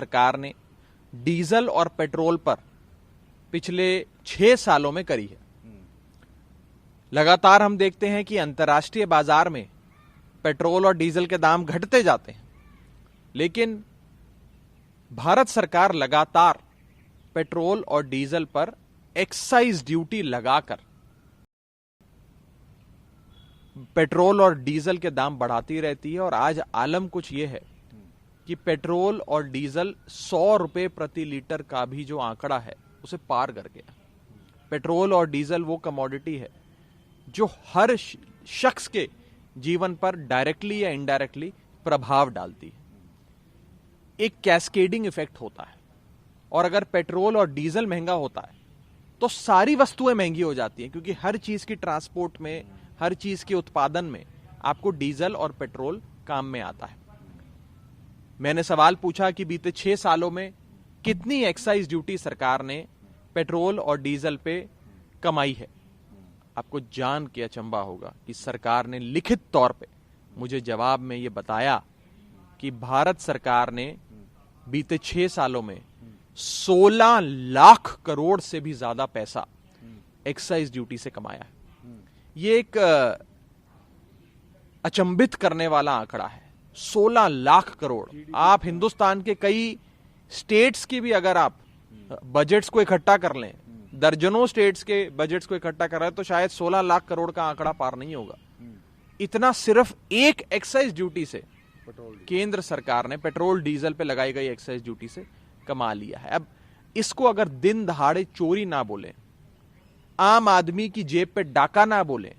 सरकार ने डीजल और पेट्रोल पर पिछले 6 सालों में करी है। लगातार हम देखते हैं कि अंतर्राष्ट्रीय बाजार में पेट्रोल और डीजल के दाम घटते जाते हैं, लेकिन भारत सरकार लगातार पेट्रोल और डीजल पर एक्साइज ड्यूटी लगाकर पेट्रोल और डीजल के दाम बढ़ाती रहती है। और आज आलम कुछ यह है कि पेट्रोल और डीजल 100 रुपए प्रति लीटर का भी जो आंकड़ा है उसे पार कर गया। पेट्रोल और डीजल वो कमोडिटी है जो हर शख्स के जीवन पर डायरेक्टली या इनडायरेक्टली प्रभाव डालती है। एक कैस्केडिंग इफेक्ट होता है, और अगर पेट्रोल और डीजल महंगा होता है तो सारी वस्तुएं महंगी हो जाती हैं, क्योंकि हर चीज की ट्रांसपोर्ट में, हर चीज के उत्पादन में आपको डीजल और पेट्रोल काम में आता है। मैंने सवाल पूछा कि बीते 6 सालों में कितनी एक्साइज ड्यूटी सरकार ने पेट्रोल और डीजल पे कमाई है। आपको जान के अचंभा होगा कि सरकार ने लिखित तौर पे मुझे जवाब में यह बताया कि भारत सरकार ने बीते 6 सालों में 16 लाख करोड़ से भी ज्यादा पैसा एक्साइज ड्यूटी से कमाया है। ये एक अचंभित करने वाला आंकड़ा है, 16 लाख करोड़। आप हिंदुस्तान के कई स्टेट्स की भी अगर आप बजट्स को इकट्ठा कर लें, दर्जनों स्टेट्स के बजट्स को इकट्ठा कर रहे हैं, तो शायद 16 लाख करोड़ का आंकड़ा पार नहीं होगा। इतना सिर्फ एक एक्साइज ड्यूटी से केंद्र सरकार ने पेट्रोल डीजल पे लगाई गई एक्साइज ड्यूटी से कमा लिया है। अब इसको अगर दिन दहाड़े चोरी ना बोले, आम आदमी की जेब पे डाका ना बोले,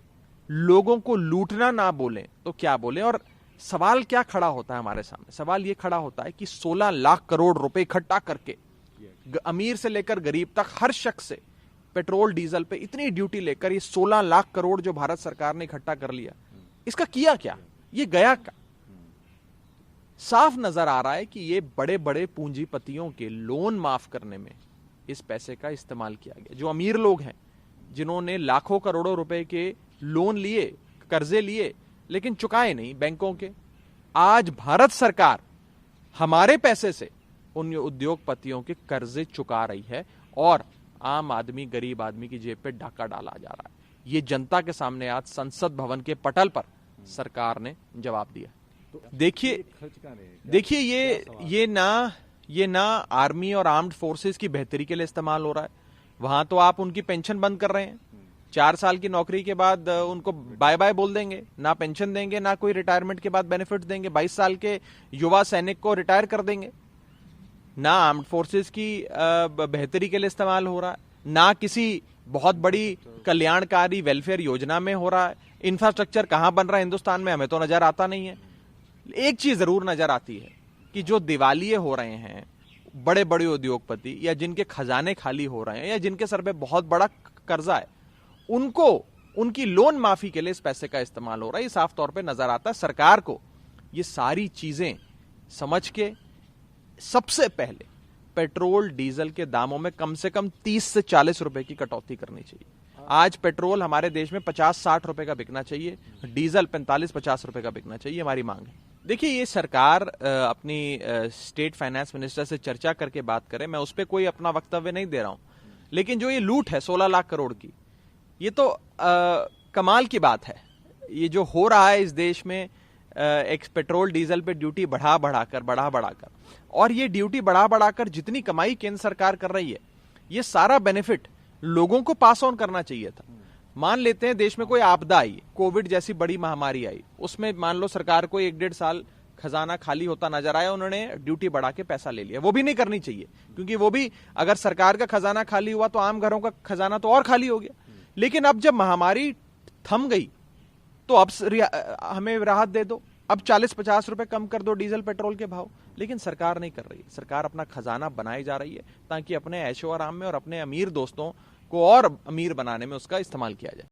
लोगों को लूटना ना बोले, तो क्या बोले। और सवाल क्या खड़ा होता है हमारे सामने? सवाल यह खड़ा होता है कि 16 लाख करोड़ रुपए इकट्ठा करके अमीर से लेकर गरीब तक हर शख्स से पेट्रोल डीजल पे इतनी ड्यूटी लेकर ये 16 लाख करोड़ जो भारत सरकार ने इकट्ठा कर लिया, इसका किया क्या? ये गया क्या? साफ नजर आ रहा है कि ये बड़े बड़े पूंजीपतियों के लोन माफ करने में इस पैसे का इस्तेमाल किया गया। जो अमीर लोग हैं, जिन्होंने लाखों करोड़ों रुपए के लोन लिए, कर्जे लिए, लेकिन चुकाए नहीं बैंकों के, आज भारत सरकार हमारे पैसे से उन उद्योगपतियों के कर्जे चुका रही है और आम आदमी, गरीब आदमी की जेब पे डाका डाला जा रहा है। ये जनता के सामने आज संसद भवन के पटल पर सरकार ने जवाब दिया। देखिए ये ना आर्मी और आर्म्ड फोर्सेस की बेहतरी के लिए इस्तेमाल हो रहा है। वहां तो आप उनकी पेंशन बंद कर रहे हैं, 4 साल की नौकरी के बाद उनको बाय बाय बोल देंगे, ना पेंशन देंगे, ना कोई रिटायरमेंट के बाद बेनिफिट देंगे। 22 साल के युवा सैनिक को रिटायर कर देंगे। ना आर्म्ड फोर्सेस की बेहतरी के लिए इस्तेमाल हो रहा है, ना किसी बहुत बड़ी कल्याणकारी वेलफेयर योजना में हो रहा है। इंफ्रास्ट्रक्चर कहां बन रहा है हिंदुस्तान में, हमें तो नजर आता नहीं है। एक चीज जरूर नजर आती है कि जो दिवालिये हो रहे हैं बड़े बड़े उद्योगपति, या जिनके खजाने खाली हो रहे हैं, या जिनके सर पे बहुत बड़ा कर्जा है, उनको उनकी लोन माफी के लिए इस पैसे का इस्तेमाल हो रहा है। ये साफ तौर पे नजर आता है। सरकार को ये सारी चीजें समझ के सबसे पहले पेट्रोल डीजल के दामों में कम से कम 30 से 40 रुपए की कटौती करनी चाहिए। आज पेट्रोल हमारे देश में 50-60 रुपए का बिकना चाहिए, डीजल 45-50 रुपए का बिकना चाहिए, हमारी मांग है। देखिए, ये सरकार अपनी स्टेट फाइनेंस मिनिस्टर से चर्चा करके बात करे, मैं उस पर कोई अपना वक्तव्य नहीं दे रहा हूं, लेकिन जो ये लूट है 16 लाख करोड़ की, ये तो कमाल की बात है। ये जो हो रहा है इस देश में, पेट्रोल डीजल पे ड्यूटी बढ़ा बढ़ाकर, और ये ड्यूटी बढ़ा बढ़ाकर जितनी कमाई केंद्र सरकार कर रही है, ये सारा बेनिफिट लोगों को पास ऑन करना चाहिए था। मान लेते हैं देश में कोई आपदा आई, कोविड जैसी बड़ी महामारी आई, उसमें मान लो सरकार को 1-1.5 साल खजाना खाली होता नजर आया, उन्होंने ड्यूटी बढ़ा के पैसा ले लिया। वो भी नहीं करनी चाहिए, क्योंकि वो भी अगर सरकार का खजाना खाली हुआ तो आम घरों का खजाना तो और खाली हो गया। लेकिन अब जब महामारी थम गई तो अब हमें राहत दे दो, अब 40-50 रुपए कम कर दो डीजल पेट्रोल के भाव। लेकिन सरकार नहीं कर रही है। सरकार अपना खजाना बनाई जा रही है ताकि अपने ऐशो आराम में और अपने अमीर दोस्तों को और अमीर बनाने में उसका इस्तेमाल किया जाए।